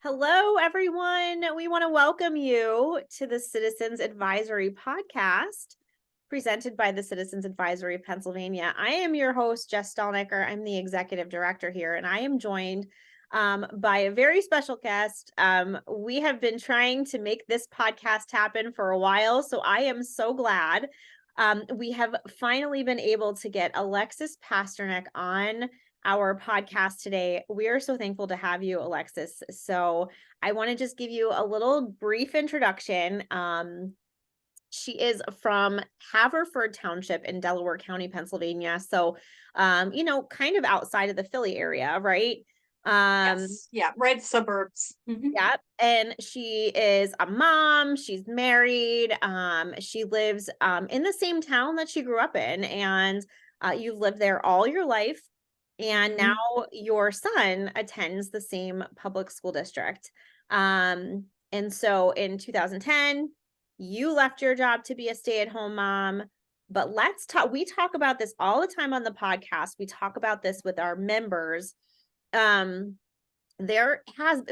Hello, everyone. We want to welcome you to the Citizens Advisory Podcast presented by the Citizens Advisory of Pennsylvania. I am your host, Jess Stahlnecker. I'm the Executive Director here, and I am joined by a very special guest. We have been trying to make this podcast happen for a while, so I am so glad we have finally been able to get Alexis Pasternak on our podcast today. We are so thankful to have you, Alexis. So I want to just give you a little brief introduction. She is from Haverford Township in Delaware County, Pennsylvania. So, kind of outside of the Philly area, right? Yes. Yeah. Right. Suburbs. Yeah. And she is a mom. She's married. She lives in the same town that she grew up in. And you've lived there all your life. And now Mhm. your son attends the same public school district. And so in 2010, you left your job to be a stay-at-home mom. But let's talk, we talk about this all the time on the podcast. We talk about this with our members. There has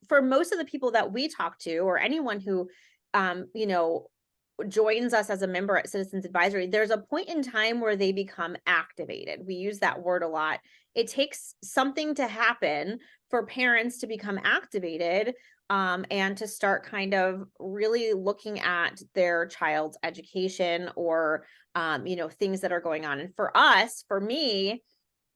for most of the people that we talk to, or anyone who joins us as a member at Citizens Advisory, there's a point in time where they become activated. We use that word a lot. It takes something to happen for parents to become activated, and to start kind of really looking at their child's education, or things that are going on. And for me,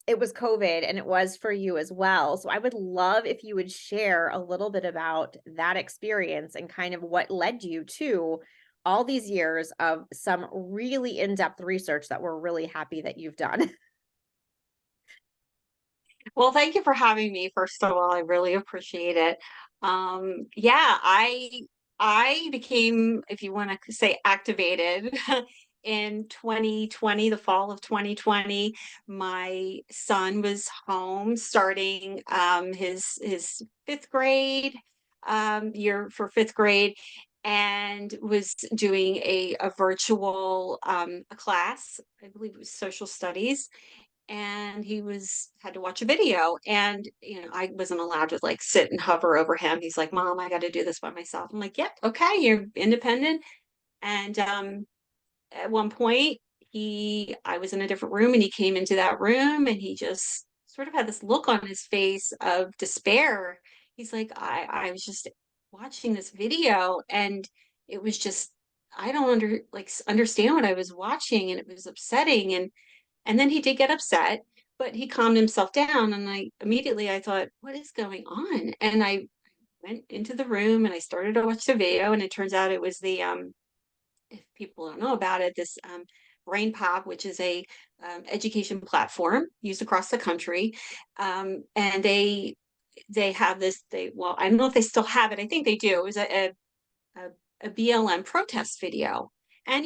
it was COVID, and it was for you as well. So I would love if you would share a little bit about that experience and kind of what led you to all these years of some really in-depth research that we're really happy that you've done. Well, thank you for having me. First of all, I really appreciate it. Yeah, I became, if you want to say, activated in 2020, the fall of 2020. My son was home starting his fifth grade year for fifth grade, and was doing a virtual a class. I believe it was social studies, and he was had to watch a video, and I wasn't allowed to like sit and hover over him. He's like, "Mom, I got to do this by myself." I'm like, "Yep, okay, you're independent." And at one point, he I was in a different room, and he came into that room, and he just sort of had this look on his face of despair. He's like, I was just watching this video, and it was just, I don't understand what I was watching, and it was upsetting. And then he did get upset, but he calmed himself down, and I thought, "What is going on?" And I went into the room, and I started to watch the video, and it turns out it was if people don't know about it, this Brain Pop, which is a education platform used across the country. And they have this, well, I don't know if they still have it. I think they do. It was a, a BLM protest video. And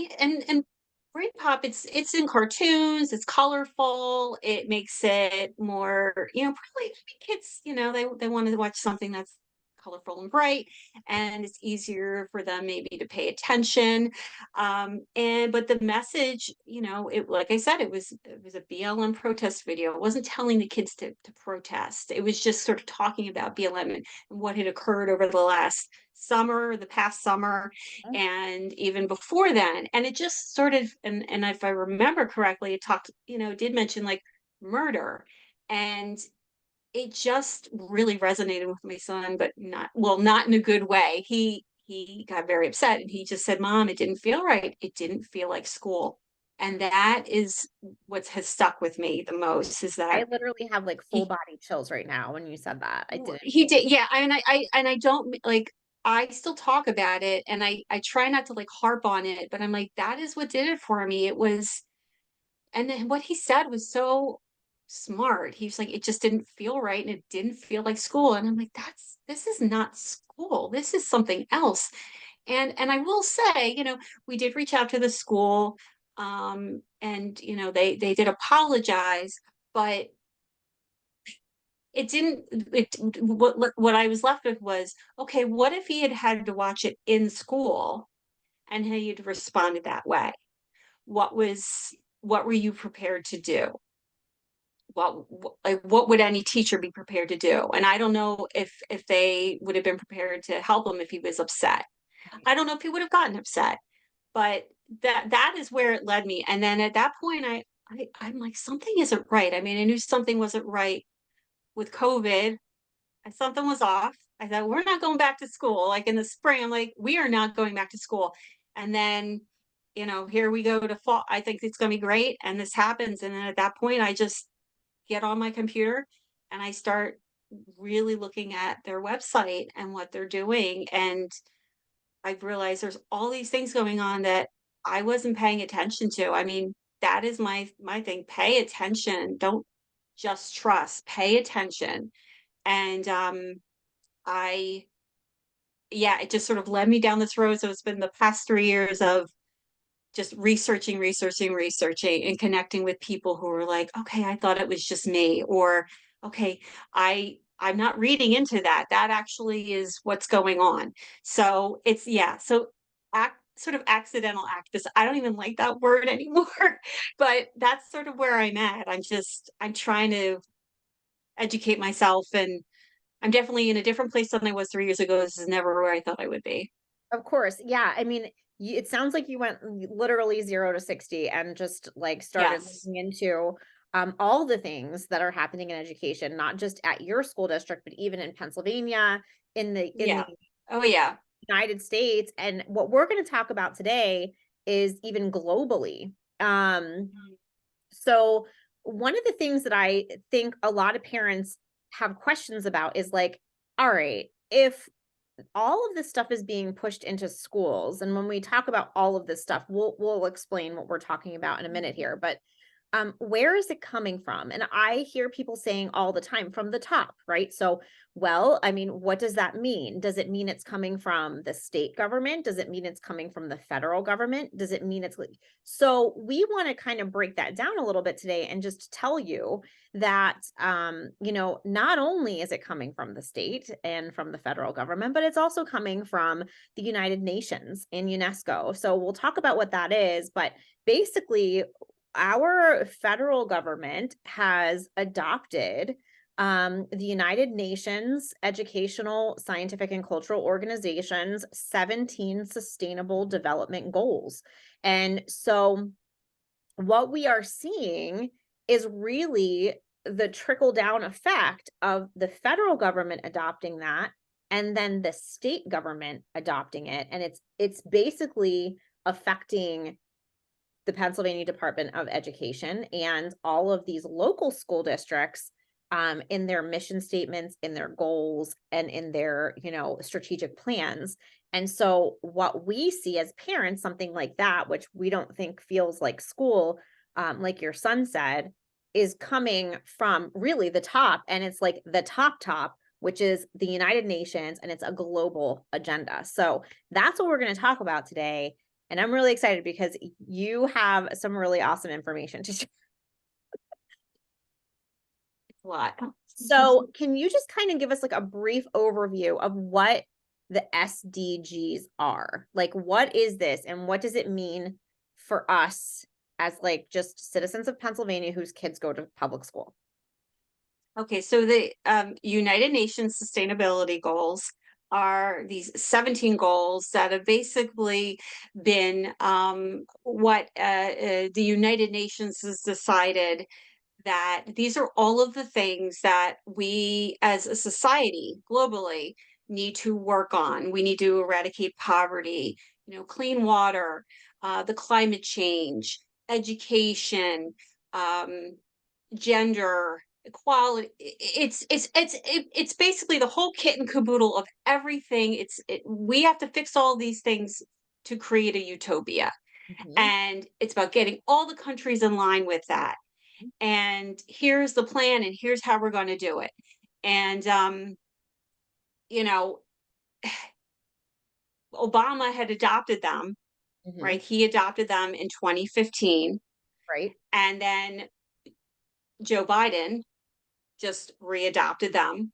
Brain Pop, it's in cartoons, it's colorful, it makes it more, probably kids, they want to watch something that's colorful and bright, and it's easier for them maybe to pay attention. And but the message, it, like I said, it was a BLM protest video. It wasn't telling the kids to protest. It was just sort of talking about BLM and what had occurred over the past summer, and even before then. And it just sort of, and if I remember correctly, it talked, did mention like murder. And it just really resonated with my son, but not in a good way. He got very upset, and he just said, "Mom, it didn't feel right. It didn't feel like school." And that is what has stuck with me the most, is I that literally have like full he body chills right now when you said that. I didn't. he did. Yeah. And I don't like, I still talk about it, and I try not to like harp on it, but I'm like, that is what did it for me. It was, and then what he said was so smart. He was like, "It just didn't feel right, and it didn't feel like school." And I'm like, this is not school. This is something else. And I will say, we did reach out to the school, and they did apologize, but it didn't it what I was left with was, okay, what if he had had to watch it in school, and he had responded that way? What were you prepared to do? what would any teacher be prepared to do? And I don't know if they would have been prepared to help him if he was upset. I don't know if he would have gotten upset, but that is where it led me. And then at that point, I'm like, something isn't right. I mean, I knew something wasn't right with COVID. Something was off. I thought, we're not going back to school. Like in the spring, I'm like, we are not going back to school. And then, here we go to fall. I think it's going to be great. And this happens. And then at that point, I just get on my computer and I start really looking at their website and what they're doing. And I've realized there's all these things going on that I wasn't paying attention to. I mean, that is my thing. Pay attention. Don't just trust. Pay attention. And I yeah, it just sort of led me down this road. So it's been the past 3 years of just researching and connecting with people who are like, okay, I thought it was just me, or okay, I'm not reading into that. That actually is what's going on. So it's yeah, so sort of accidental activist. I don't even like that word anymore, but that's sort of where I'm at. I'm trying to educate myself, and I'm definitely in a different place than I was 3 years ago. This is never where I thought I would be. Of course. Yeah. I mean, it sounds like you went literally 0 to 60 and just like started Yes. looking into all the things that are happening in education, not just at your school district, but even in Pennsylvania, in the Yeah. Oh yeah. United States. And what we're going to talk about today is even globally. Um, Mhm. so one of the things that I think a lot of parents have questions about is like, all right, if all of this stuff is being pushed into schools, and when we talk about all of this stuff, we'll explain what we're talking about in a minute here, but where is it coming from? And I hear people saying all the time, from the top, right? So, well, I mean, what does that mean? Does it mean it's coming from the state government? Does it mean it's coming from the federal government? Does it mean it's like, so we want to kind of break that down a little bit today and just tell you that, not only is it coming from the state and from the federal government, but it's also coming from the United Nations and UNESCO. So we'll talk about what that is, but basically our federal government has adopted the United Nations Educational, Scientific, and Cultural Organization's 17 Sustainable Development Goals. And so what we are seeing is really the trickle down effect of the federal government adopting that and then the state government adopting it. And it's basically affecting the Pennsylvania Department of Education and all of these local school districts in their mission statements, in their goals, and in their, strategic plans. And so what we see as parents, something like that, which we don't think feels like school, like your son said, is coming from really the top. And it's like the top, which is the United Nations, and it's a global agenda. So that's what we're going to talk about today. And I'm really excited because you have some really awesome information to share. It's a lot. So, can you just kind of give us like a brief overview of what the SDGs are? Like, what is this and what does it mean for us as like just citizens of Pennsylvania whose kids go to public school? Okay, so the United Nations Sustainability Goals are these 17 goals that have basically been what the United Nations has decided that these are all of the things that we as a society globally need to work on. We need to eradicate poverty, clean water, the climate change, education, um, gender equality. It's basically the whole kit and caboodle of everything. We have to fix all these things to create a utopia, Mhm. and it's about getting all the countries in line with that. And here's the plan, and here's how we're going to do it. And you know Obama had adopted them, Mhm. right? He adopted them in 2015, Right. and then Joe Biden just readopted them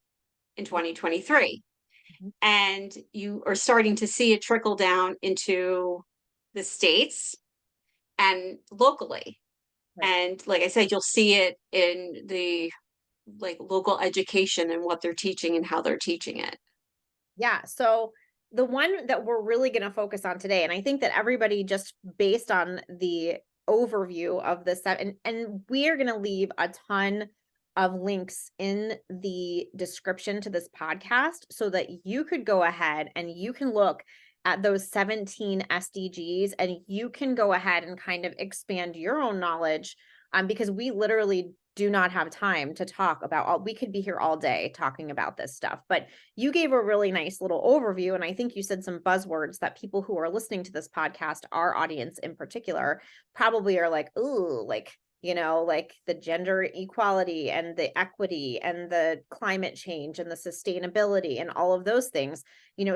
in 2023. Mhm. And you are starting to see it trickle down into the states and locally. Right. And like I said, you'll see it in the local education and what they're teaching and how they're teaching it. Yeah. So the one that we're really going to focus on today, and I think that everybody just based on the overview of this, and we are going to leave a ton of links in the description to this podcast so that you could go ahead and you can look at those 17 SDGs and you can go ahead and kind of expand your own knowledge, because we literally do not have time to talk about all, we could be here all day talking about this stuff, but you gave a really nice little overview. And I think you said some buzzwords that people who are listening to this podcast, our audience in particular, probably are like, ooh, like, like the gender equality and the equity and the climate change and the sustainability and all of those things,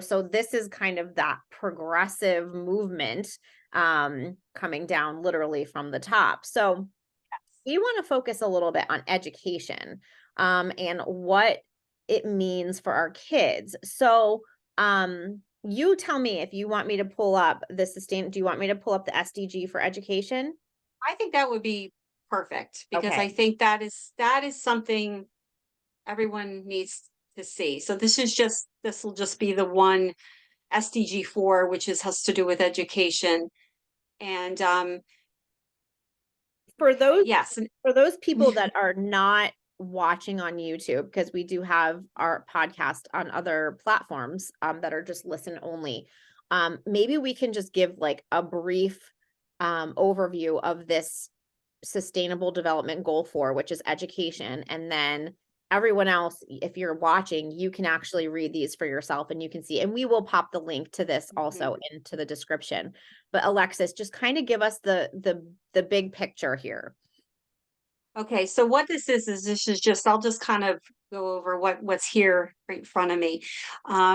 so this is kind of that progressive movement coming down literally from the top. So we want to focus a little bit on education, and what it means for our kids. So, you tell me if you want me to pull up do you want me to pull up the SDG for education? I think that would be perfect because I Okay. think that is something everyone needs to see. So this will just be the one SDG 4, which has to do with education. And For those yes, and for those people that are not watching on YouTube, because we do have our podcast on other platforms, that are just listen only. Maybe we can just give like a brief overview of this sustainable development goal 4, which is education. And then everyone else, if you're watching, you can actually read these for yourself and you can see, and we will pop the link to this also mhm. into the description. But Alexis, just kind of give us the big picture here. Okay, so what this is just I'll just kind of go over what's here right in front of me.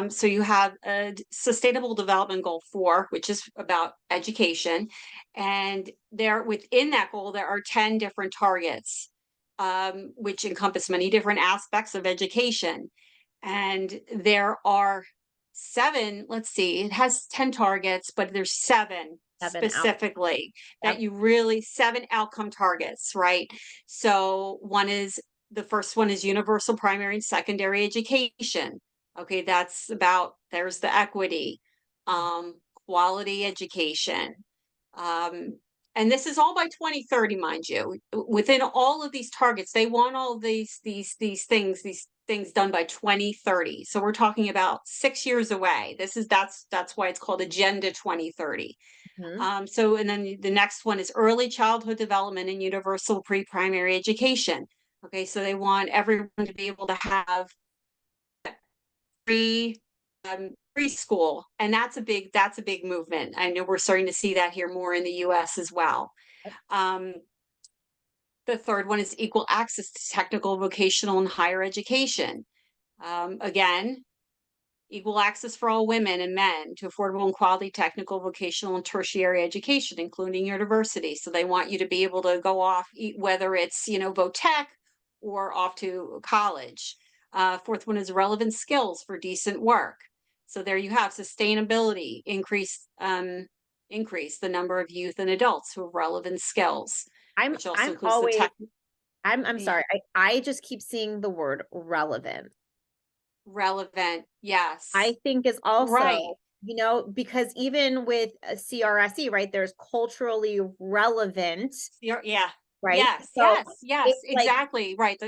So you have a Sustainable Development Goal 4, which is about education, and there within that goal there are 10 different targets, which encompass many different aspects of education, and there are seven. Let's see, it has 10 targets, but there's seven 7 out. specifically that Yep. you really seven outcome targets, right? So the first one is universal primary and secondary education. Okay, there's the equity, um, quality education. Um, and this is all by 2030, mind you. Within all of these targets, they want all these things done by 2030. So we're talking about 6 years away. That's why it's called Agenda 2030. Mhm. So, and then the next one is early childhood development and universal pre-primary education. Okay, so they want everyone to be able to have free preschool, and that's a big movement. I know we're starting to see that here more in the U.S. as well. Um, the third one is equal access to technical, vocational, and higher education. Again, equal access for all women and men to affordable and quality technical, vocational, and tertiary education, including university. So they want you to be able to go off, whether it's, vo-tech or off to college. Fourth one is relevant skills for decent work. So there you have sustainability, increase the number of youth and adults who have relevant skills, I'm which also I'm includes the always tech. I'm sorry. I just keep seeing the word relevant. Relevant, I yes, think is right. also, because even with CRSE, right, there's culturally relevant, Yeah. right? Yes, So yes, yes, it's like, exactly, right,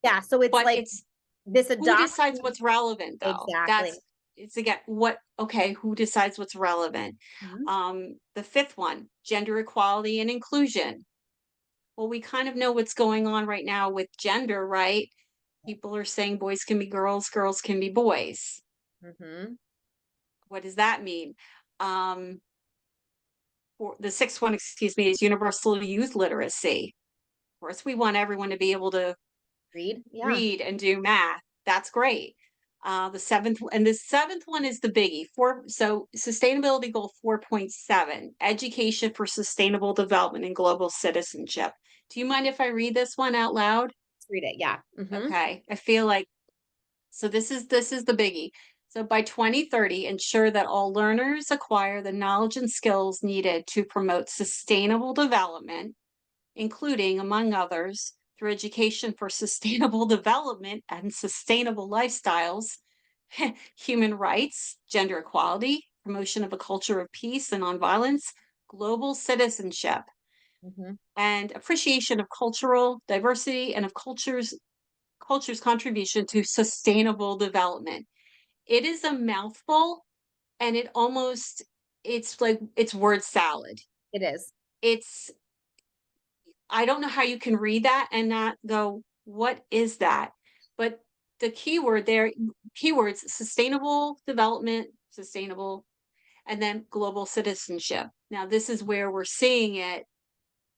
yeah, so it's but like it's this who decides adoption. what's relevant, though? Exactly. It's again, who decides what's relevant? Mhm. The fifth one, gender equality and inclusion. Well, we kind of know what's going on right now with gender, right? People are saying boys can be girls, girls can be boys. Mhm. What does that mean? Um, the sixth one, excuse me, is universal youth literacy. Of course, we want everyone to be able to Read. Yeah. read and do math. That's great. The seventh one is the biggie. So sustainability goal 4.7, education for sustainable development and global citizenship. Do you mind if I read this one out loud? Let's read it. Yeah. Mhm. Okay. I feel like so this is the biggie. So by 2030, ensure that all learners acquire the knowledge and skills needed to promote sustainable development, including, among others, through education for sustainable development and sustainable lifestyles, human rights, gender equality, promotion of a culture of peace and nonviolence, global citizenship, Mhm. and appreciation of cultural diversity and of culture's contribution to sustainable development. It is a mouthful, and it's like it's word salad. It is. It's I don't know how you can read that and not go, what is that? But the keyword there, keywords, sustainable development, sustainable, and then global citizenship. Now, this is where we're seeing it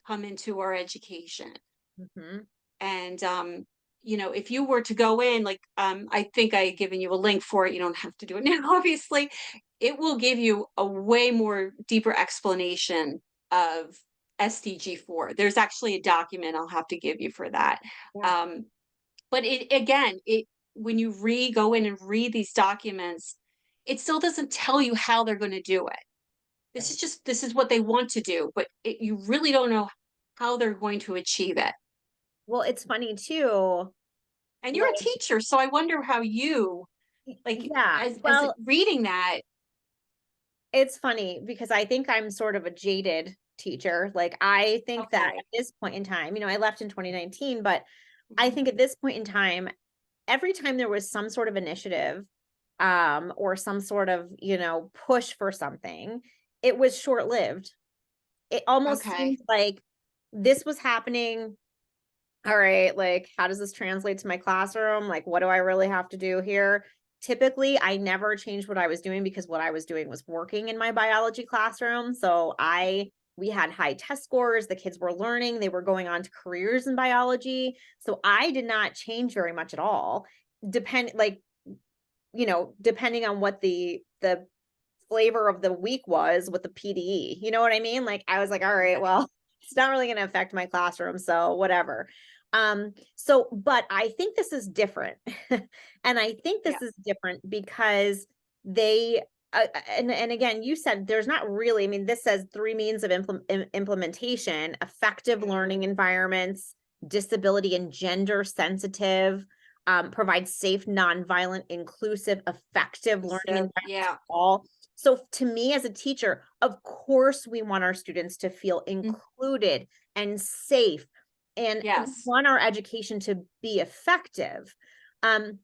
come into our education. Mhm. And if you were to go in, like, I think I had given you a link for it. You don't have to do it now, obviously. It will give you a way more deeper explanation of SDG 4. There's actually a document I'll have to give you for that. Yeah. Um, but it again, it when you go in and read these documents, it still doesn't tell you how they're going to do it. Right. This is what they want to do, but you really don't know how they're going to achieve it. Well, it's funny too, And you're a like, teacher, so I wonder how you, like, yeah. as Well, reading that. it's funny because I think I'm sort of a jaded teacher. Like, I think that at Okay. this point in time, I left in 2019, but I Mhm. think at this point in time, every time there was some sort of initiative, or some sort of, push for something, it was short-lived. It almost Okay. seemed like this was happening. All right, like, how does this translate to my classroom? Like, what do I really have to do here? Typically, I never changed what I was doing because what I was doing was working in my biology classroom. So we had high test scores. The kids were learning. They were going on to careers in biology. So I did not change very much at all. Depending on what the flavor of the week was with the PDE. You know what I mean? Like, I was like, all right, well, it's not really going to affect my classroom, so whatever. But I think this is different. And I think Yeah. this is different because they and again, you said there's not really, this says three means of implementation: effective learning environments, disability and gender sensitive, provide safe, nonviolent, inclusive, effective learning So, environments yeah. for all. So to me as a teacher, of course we want our students to feel Mm, included and safe, and we yes. want our education to be effective. Um,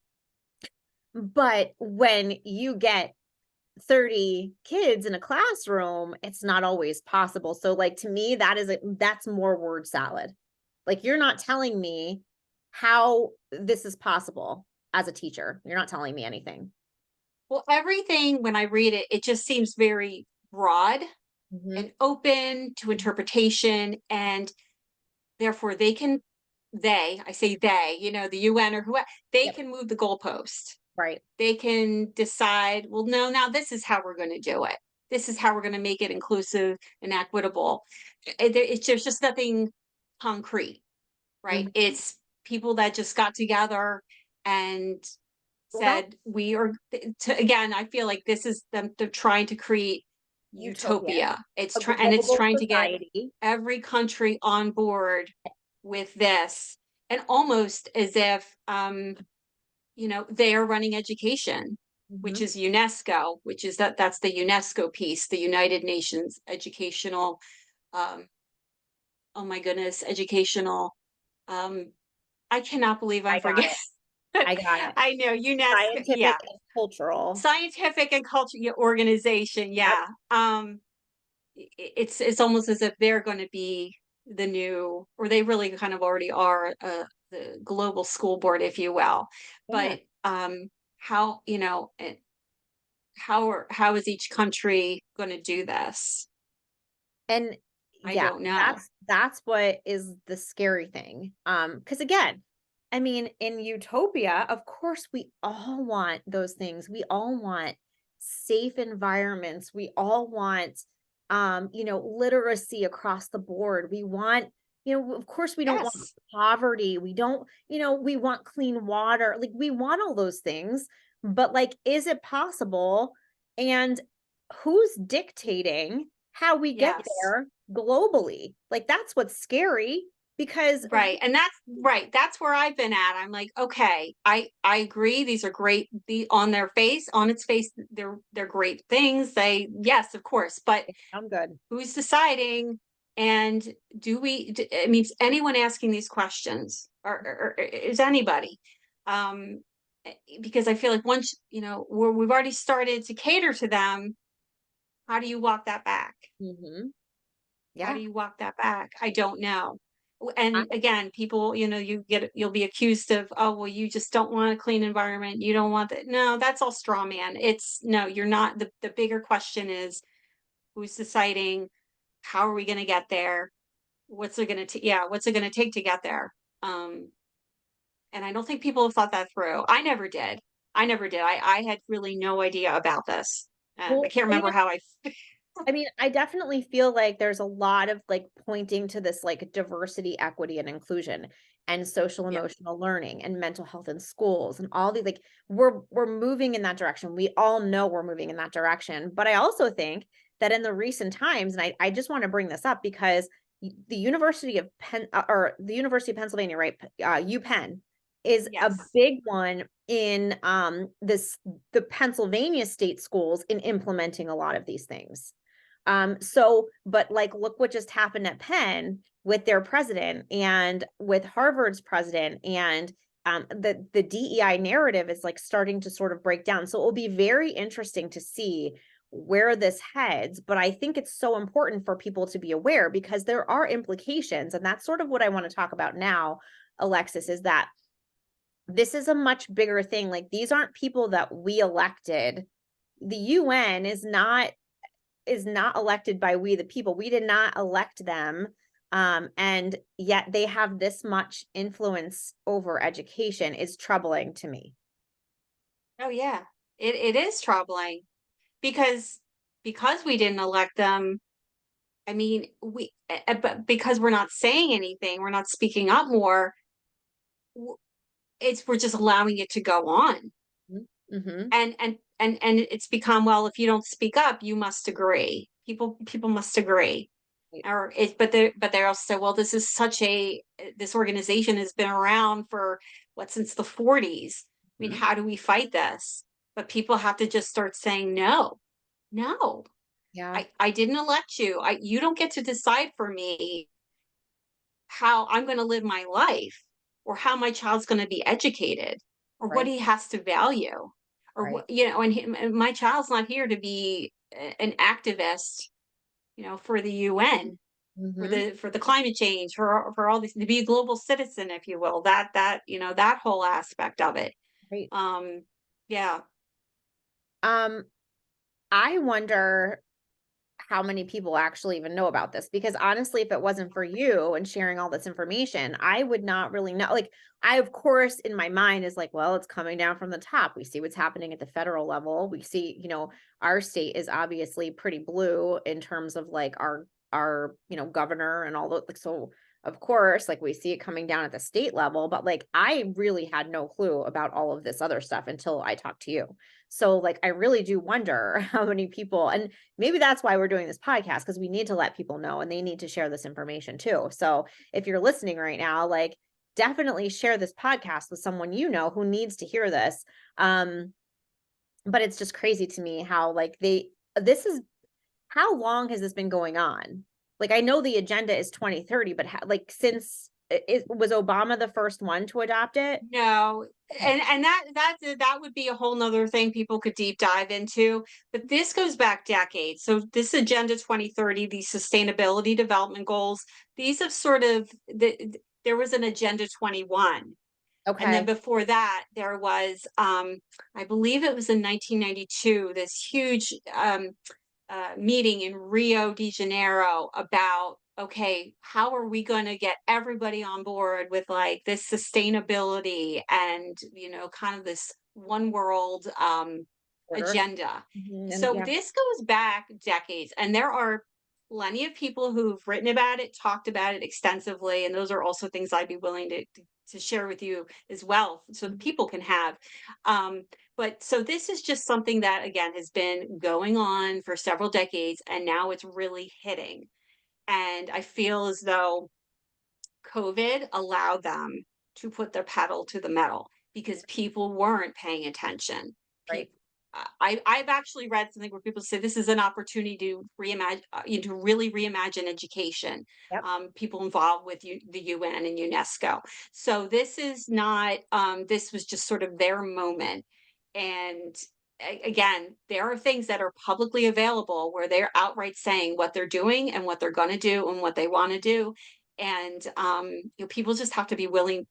but when you get 30 kids in a classroom, it's not always possible. So like, to me, that's more word salad. Like, you're not telling me how this is possible as a teacher. You're not telling me anything. Well, everything when I read it, it just seems very broad Mhm. and open to interpretation, and therefore I say they, the UN or whoever, they Yep. can move the goalpost. Right. They can decide, well, no, now this is how we're going to do it. This is how we're going to make it inclusive and equitable. There's just nothing concrete, right? Mhm. It's people that just got together and Well, that's said, we are, again, I feel like this is them, they're trying to create utopia, utopia. a And it's global trying to get society. every country on board with this. And almost as if, they are running education, which Mhm. is UNESCO, which is that's the UNESCO piece, the United Nations educational, um, oh my goodness, educational, um, I cannot believe I'm I got forgetting. it. I got it. I know UNESCO, Scientific yeah, and cultural. scientific and culture, yeah, organization, Yep. yeah. It's almost as if they're going to be the new, or they really kind of already are, the global school board, if you will. Yeah. But how how is each country going to do this? And I yeah, don't know. that's what is the scary thing. Because again, in utopia, of course, we all want those things. We all want safe environments. We all want, literacy across the board. We want, of course, we don't want Yes. poverty. We don't, we want clean water. Like, we want all those things, but like, is it possible? And who's dictating how we get Yes. there globally. Like that's what's scary because Right. And that's right. That's where I've been at. I'm like, okay, I agree. These are great. The on its face, they're great things. Yes, of course. But I'm good. who's deciding? And I mean, is anyone asking these questions, or is anybody? Um, because I feel like once we've already started to cater to them, how do you walk that back? Hmm. How Yeah. do you walk that back? I don't know. I, And again, people, you'll be accused of, oh, well, you just don't want a clean environment. You don't want that. No, that's all straw man. It's no, you're not. The bigger question is who's deciding, how are we going to get there? What's it going to take to get there? Um, and I don't think people have thought that through. I never did. I never did. I had really no idea about this. I well, can't remember how I mean, I definitely feel like there's a lot of like pointing to this like diversity, equity, and inclusion and social yeah. emotional learning and mental health in schools and all these like we're moving in that direction. We all know we're moving in that direction. But I also think that in the recent times, and I just want to bring this up because the University of the University of Pennsylvania, right? UPenn is a Yes. big one in the Pennsylvania state schools in implementing a lot of these things. But like, look what just happened at Penn with their president and with Harvard's president, and the DEI narrative is like starting to sort of break down. So it will be very interesting to see where this heads. But I think it's so important for people to be aware because there are implications, and that's sort of what I want to talk about now, Alexis, is that this is a much bigger thing. Like these aren't people that we elected. The UN is not elected by we the people. We did not elect them. And yet they have this much influence over education is troubling to me. Oh yeah. It is troubling because we didn't elect them. I mean, but because we're not saying anything, we're not speaking up more. We're just allowing it to go on, Mm-hmm. and it's become, well, if you don't speak up, you must agree. People must agree, or it. But they also say, well, this organization has been around for since the 40s. I mean, Mm-hmm. how do we fight this? But people have to just start saying no. No, Yeah. I didn't elect you. You don't get to decide for me how I'm going to live my life, or how my child's going to be educated, or what Right. he has to value, or Right. and my child's not here to be an activist, for the UN, Mm-hmm. for the climate change, for all these, to be a global citizen, if you will, that whole aspect of it. Right. Um, yeah. Um, I wonder how many people actually even know about this because honestly if it wasn't for you and sharing all this information I would not really know. Like I of course in my mind is like, well, it's coming down from the top. We see what's happening at the federal level. We see, our state is obviously pretty blue in terms of like our governor and all that. Like so of course like we see it coming down at the state level, but like I really had no clue about all of this other stuff until I talked to you. So like I really do wonder how many people, and maybe that's why we're doing this podcast because we need to let people know and they need to share this information too. So if you're listening right now, like definitely share this podcast with someone who needs to hear this. But it's just crazy to me how like this is how long has this been going on? Like I know the agenda is 2030, but like since it was Obama the first one to adopt it? No, Okay. and that would be a whole nother thing people could deep dive into. But this goes back decades. So this Agenda 2030, these sustainability development goals, these have sort of there was an Agenda 21. And then Okay. before that, there was I believe it was in 1992, this huge meeting in Rio de Janeiro about, okay, how are we going to get everybody on board with like this sustainability and, kind of this one world Order. agenda. And So yeah. this goes back decades, and there are plenty of people who've written about it, talked about it extensively, and those are also things I'd be willing to to share with you as well, so the people can have. Um, but so this is just something that again has been going on for several decades, and now it's really hitting. And I feel as though COVID allowed them to put their pedal to the metal because people weren't paying attention. Right. People, I've actually read something where people say this is an opportunity to reimagine, to really reimagine education. Yep. People involved with the UN and UNESCO. So this is not. This was just sort of their moment, and again, there are things that are publicly available where they're outright saying what they're doing and what they're going to do and what they want to do, and people just have to be willing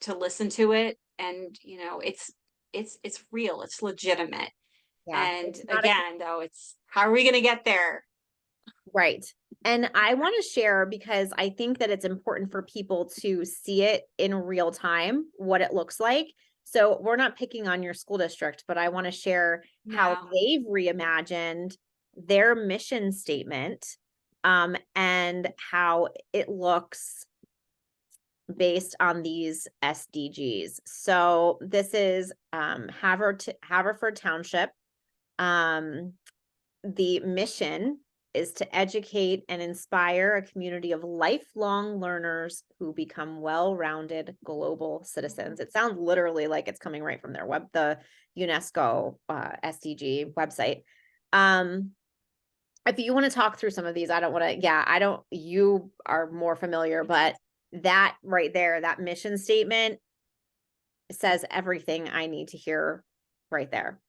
to listen to it, and it's real, it's legitimate. Yeah. And It's not a again, though, it's how are we going to get there? Right. And I want to share because I think that it's important for people to see it in real time, what it looks like. So we're not picking on your school district, but I want to share how No. they've reimagined their mission statement, and how it looks based on these SDGs. So this is Haverford Township. Um, the mission is to educate and inspire a community of lifelong learners who become well-rounded global citizens. It sounds literally like it's coming right from their the UNESCO SDG website. If you want to talk through some of these, I don't want to, yeah, I don't, you are more familiar, but that right there, that mission statement says everything I need to hear right there.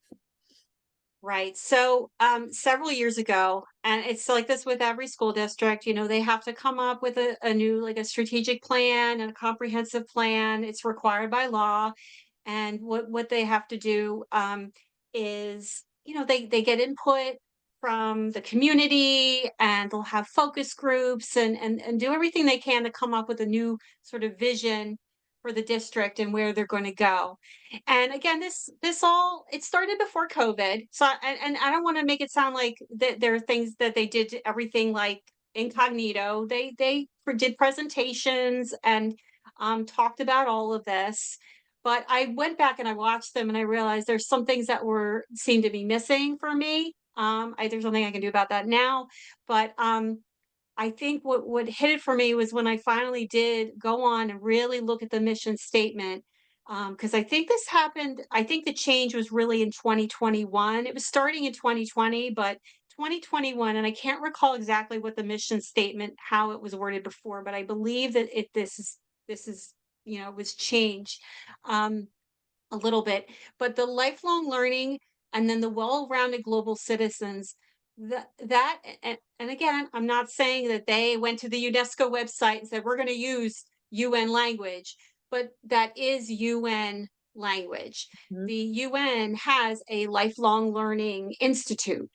Right. So, several years ago, and it's like this with every school district, they have to come up with a new, like a strategic plan and a comprehensive plan. It's required by law. And what they have to do, is, they get input from the community, and they'll have focus groups, and do everything they can to come up with a new sort of vision for the district and where they're going to go. And again, this all it started before COVID. So and I don't want to make it sound like that there are things that they did everything like incognito. They did presentations and talked about all of this. But I went back and I watched them and I realized there's some things that were seemed to be missing for me. There's something I can do about that now. But I think what hit it for me was when I finally did go on and really look at the mission statement, because I think this happened. I think the change was really in 2021. It was starting in 2020, but 2021, and I can't recall exactly what the mission statement, how it was worded before, but I believe that this is was changed. Um, a little bit, but the lifelong learning and then the well-rounded global citizens, and again, I'm not saying that they went to the UNESCO website and said we're going to use UN language, but that is UN language. Mhm, The UN has a lifelong learning institute.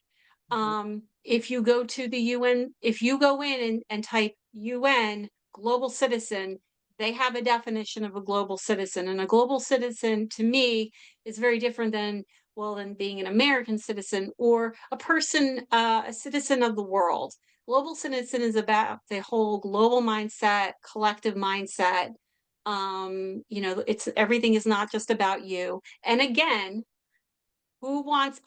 mhm, If you go to the UN, if you go in and type UN global citizen, they have a definition of a global citizen. And a global citizen to me is very different than, well, than being an American citizen or a person, a citizen of the world. Global citizen is about the whole global mindset, collective mindset. It's everything is not just about you. And again, who wants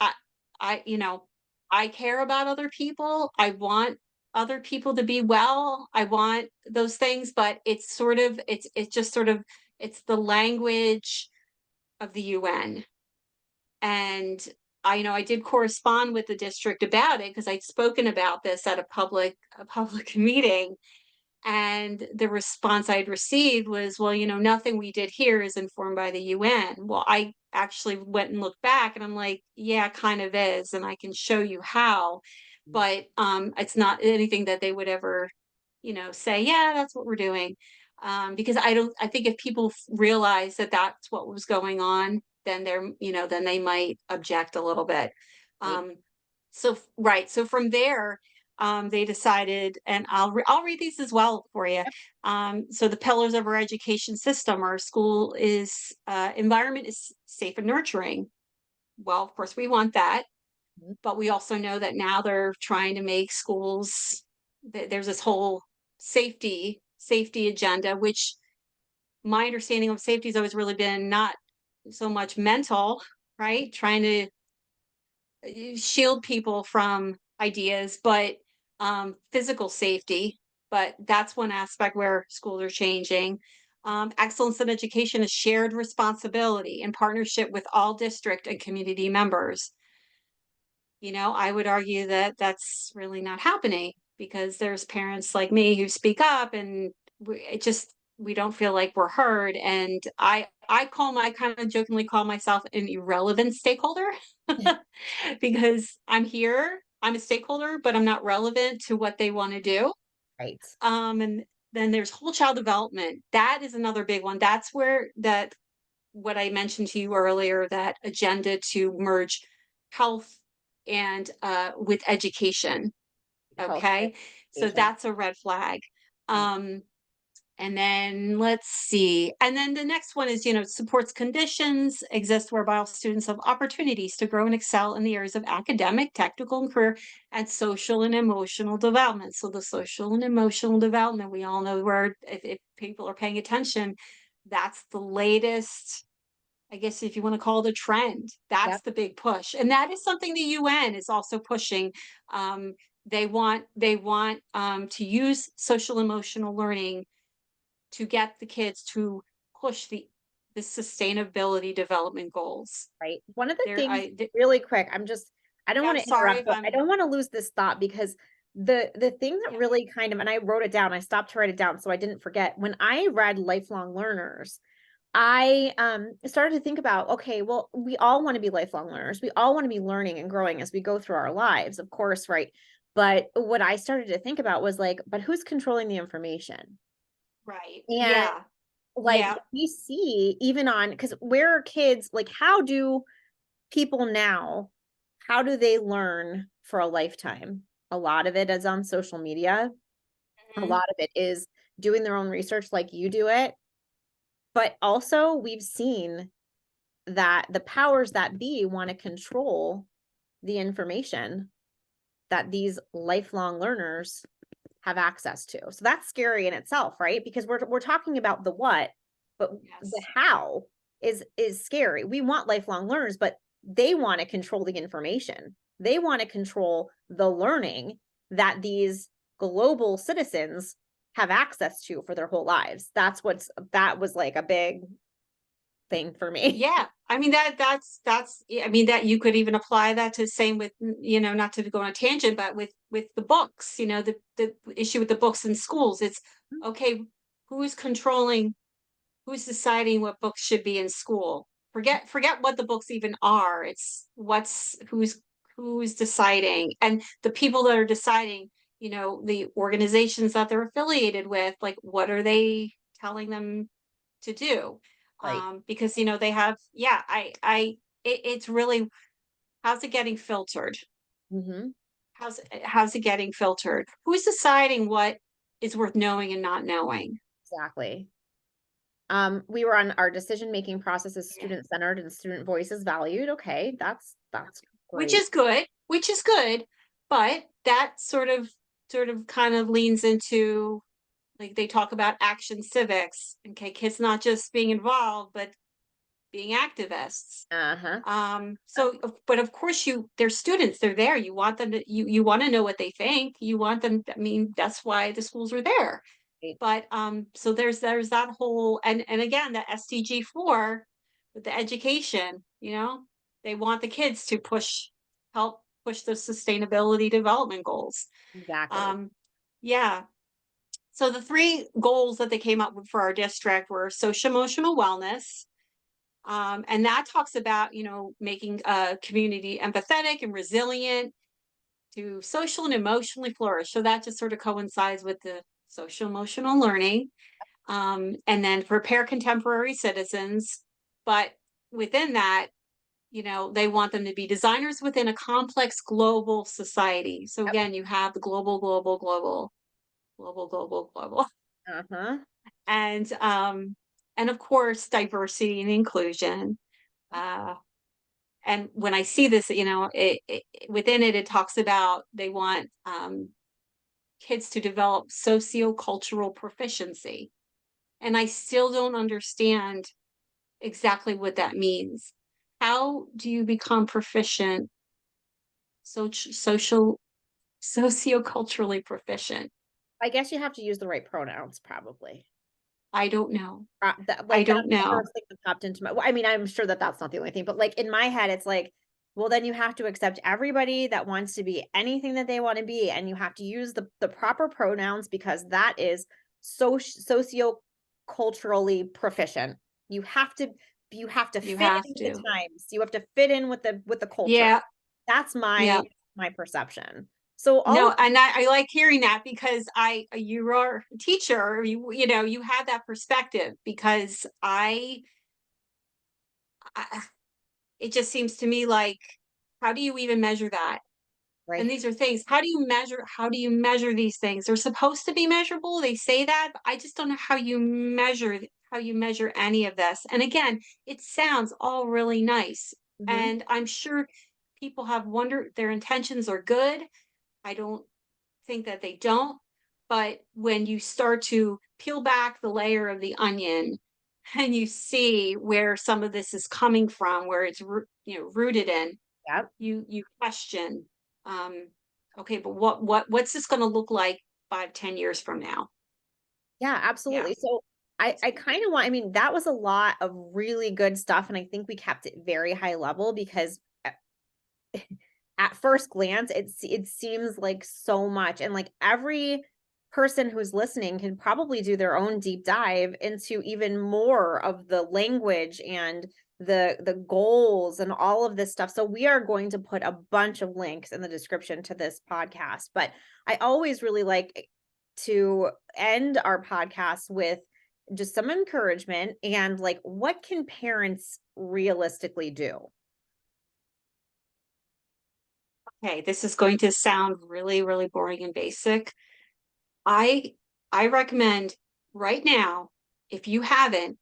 I you know I care about other people. I want other people to be well. I want those things, but it's just sort of it's the language of the UN. And I did correspond with the district about it because I'd spoken about this at a public meeting, and the response I'd received was, well, nothing we did here is informed by the UN. Well, I actually went and looked back and I'm like, yeah, it kind of is. And I can show you how, mhm. but it's not anything that they would ever, say, yeah, that's what we're doing. Because I think if people realize that that's what was going on, then then they might object a little bit. Right. Um, right. So from there, they decided, and I'll read these as well for you. Yep. So the pillars of our education system, our school is environment is safe and nurturing. Well, of course, we want that, Mhm. but we also know that now they're trying to make schools. There's this whole safety agenda, which my understanding of safety has always really been not so much mental, right? Trying to shield people from ideas, but physical safety. But that's one aspect where schools are changing. Excellence in education is shared responsibility in partnership with all district and community members. I would argue that that's really not happening because there's parents like me who speak up, and we don't feel like we're heard. And I kind of jokingly call myself an irrelevant stakeholder because I'm a stakeholder, but I'm not relevant to what they want to do. Right. And then there's whole child development. That is another big one. That's where that what I mentioned to you earlier, that agenda to merge health and with education. Health Okay. So education. that's a red flag. And then let's see. And then the next one is, supports conditions exist whereby all students have opportunities to grow and excel in the areas of academic, technical, and career, and social and emotional development. So the social and emotional development, we all know where, if people are paying attention, that's the latest, I guess if you want to call it a trend, that's Yep. the big push. And that is something the UN is also pushing. They want to use social emotional learning to get the kids to push the sustainability development goals. Right. One of the There, things really quick, I don't yeah, want I'm to sorry interrupt, if but I I'm. don't want to lose this thought because the thing that Yeah. really kind of, and I wrote it down, I stopped to write it down so I didn't forget. When I read Lifelong Learners, I started to think about, okay, well, we all want to be lifelong learners. We all want to be learning and growing as we go through our lives, of course, right? But what I started to think about was like, but who's controlling the information? Right. And Yeah. like Yeah. we see even on, because where are kids, like how do people now, how do they learn for a lifetime? A lot of it is on social media. A Mhm. lot of it is doing their own research like you do it. But also we've seen that the powers that be want to control the information that these lifelong learners have access to. So that's scary in itself, right? Because we're talking about the what, but the Yes. how is scary. We want lifelong learners, but they want to control the information. They want to control the learning that these global citizens have access to for their whole lives. That was like a big thing for me. Yeah. I mean that's I mean that you could even apply that to same with, not to go on a tangent, but with the books, the issue with the books in schools. It's okay, who's controlling, who's deciding what books should be in school? Forget what the books even are. It's who's deciding, and the people that are deciding, the organizations that they're affiliated with, like what are they telling them to do? Right. Because they have, yeah, it's really, how's it getting filtered? Hmm. How's it getting filtered? Who's deciding what is worth knowing and not knowing? Exactly. We were on our decision-making process is Yeah. student-centered and student voice is valued. Okay, that's Which great. is good, but that sort of kind of leans into, like, they talk about action civics. Okay, kids not just being involved, but being activists. Uh-huh. But of course they're students, they're there. You want them to, you want to know what they think. You want them, I mean, that's why the schools are there. Right. But so there's that whole, and again, the SDG 4 with the education, they want the kids to help push the sustainability development goals. Exactly. Um, yeah. So the three goals that they came up with for our district were social emotional wellness. And that talks about, making a community empathetic and resilient to social and emotionally flourish. So that just sort of coincides with the social emotional learning. And then prepare contemporary citizens. But within that, they want them to be designers within a complex global society. So Yep. again, you have the global, global, global, global, global, global, Uh-huh. and of course diversity and inclusion. Uh, and when I see this, within it, it talks about they want kids to develop sociocultural proficiency. and I still don't understand exactly what that means. How do you become proficient, social, socioculturally proficient? I guess you have to use the right pronouns probably. I don't know. That I like, that's don't the know. first thing that popped into my well, I mean, I'm sure that that's not the only thing, but, like, in my head, it's like, well, then you have to accept everybody that wants to be anything that they wanna be, and you have to use the proper pronouns because that is socio-culturally proficient. You have to you have to You fit have in with the to. times. You have to fit in with the culture. Yeah, That's yeah. my perception. So all No, of and I like hearing that because you are a teacher, you know, you have that perspective because I it just seems to me like, how do you even measure that? And right. these are things, how do you measure these things? They're supposed to be measurable. They say that, but I just don't know how you measure any of this. And again, it sounds all really nice. Mhm. And I'm sure people have wondered their intentions are good. I don't think that they don't. But when you start to peel back the layer of the onion and you see where some of this is coming from, where it's rooted in, Yep. you question, um, okay, but what's this going to look like 5, 10 years from now? Yeah, Yeah. absolutely. So I kind of want, I mean, that was a lot of really good stuff. And I think we kept it very high level because at first glance, it seems like so much. And like every person who's listening can probably do their own deep dive into even more of the language and the goals and all of this stuff. So we are going to put a bunch of links in the description to this podcast. But I always really like to end our podcast with just some encouragement and like what can parents realistically do? Okay, this is going to sound really, really boring and basic. I I recommend right now, if you haven't,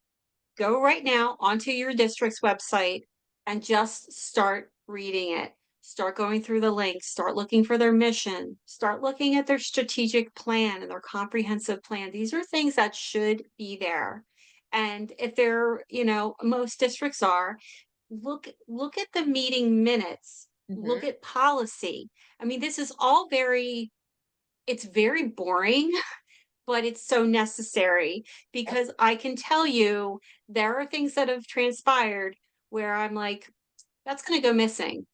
go right now onto your district's website and just start reading it. Start going through the links, start looking for their mission, start looking at their strategic plan and their comprehensive plan. These are things that should be there. And if they're, most districts are, look at the meeting minutes, Mhm. look at policy. I mean, this is all it's very boring, but it's so necessary because I can tell you there are things that have transpired where I'm like, that's going to go missing.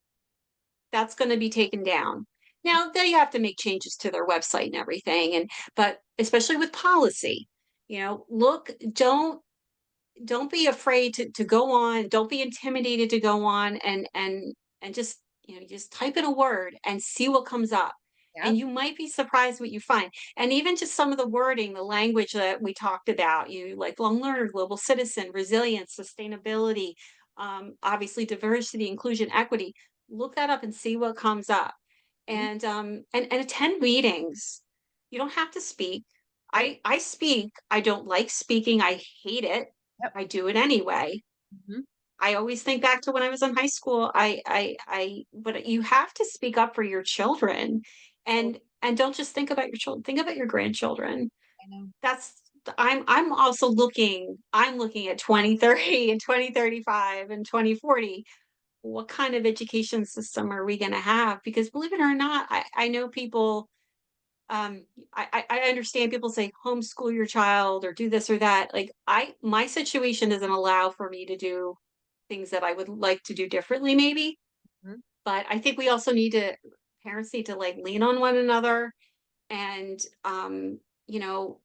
That's going to be taken down. Now they have to make changes to their website and everything. But especially with policy, look, don't be afraid to go on. Don't be intimidated to go on and just, just type in a word and see what comes up. And Yep. you might be surprised what you find. And even just some of the wording, the language that we talked about, you lifelong learner, global citizen, resilience, sustainability, obviously diversity, inclusion, equity. Look that up and see what comes up. Mhm. And attend meetings. You don't have to speak. Right. I speak. I don't like speaking. I hate it. Yep. I do it anyway. Mhm. I always think back to when I was in high school. But you have to speak up for your children, So and don't just think about your children. Think about your grandchildren. I know. That's I'm also looking. I'm looking at 2030 and 2035 and 2040. What kind of education system are we going to have? Because believe it or not, I know people, I understand people say homeschool your child or do this or that. Like my situation doesn't allow for me to do things that I would like to do differently, maybe. Mhm. But I think we also need to parents need to like lean on one another. And you know,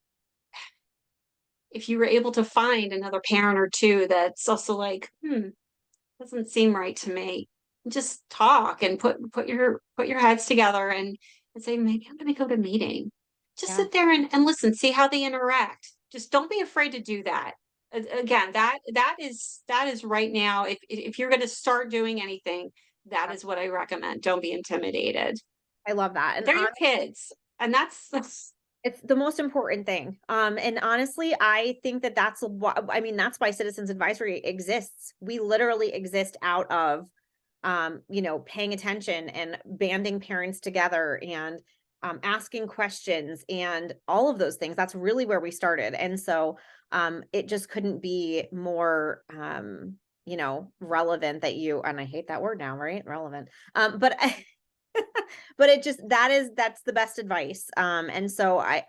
if you were able to find another parent or two that's also like, doesn't seem right to me. Just talk and put your heads together and say, maybe I'm gonna go to a meeting. Just Yeah. sit there and listen, see how they interact. Just don't be afraid to do that. Again, that is right now. If you're gonna start doing anything, that Yeah. is what I recommend. Don't be intimidated. I love that. And They're your kids. And that's it's the most important thing. And honestly, I think that that's what I mean, that's why Citizens Advisory exists. We literally exist out of paying attention and banding parents together and asking questions and all of those things. That's really where we started. And so it just couldn't be more, relevant that you, and I hate that word now, right? Relevant. But but that's the best advice. And so I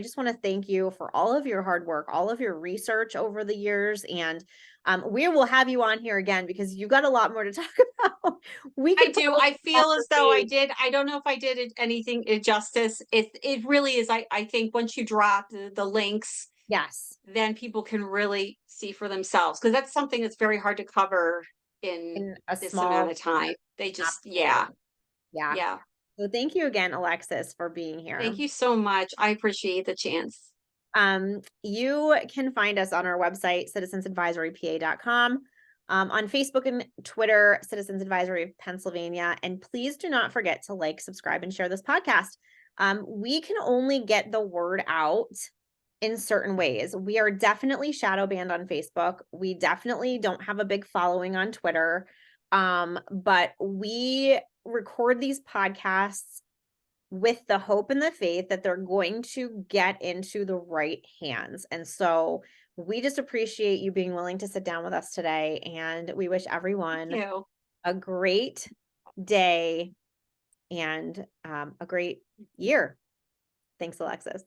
just want to thank you for all of your hard work, all of your research over the years. And we will have you on here again because you got a lot more to talk about. We I could do. probably I talk feel for as though I days. did. I don't know if I did anything justice. It really is. I think once you drop the links, Yes. then people can really see for themselves, because that's something that's very hard to cover in In a this amount small, of time. They just, yeah, absolutely. Yeah. yeah. So thank you again, Alexis, for being Thank here. you so much. I appreciate the chance. You can find us on our website, citizensadvisorypa.com, on Facebook and Twitter, Citizens Advisory of Pennsylvania. And please do not forget to like, subscribe, and share this podcast. We can only get the word out in certain ways. We are definitely shadow banned on Facebook. We definitely don't have a big following on Twitter. But we record these podcasts with the hope and the faith that they're going to get into the right hands. And so we just appreciate you being willing to sit down with us today. And we wish Thank everyone you. a great day and a great year. Thanks, Alexis.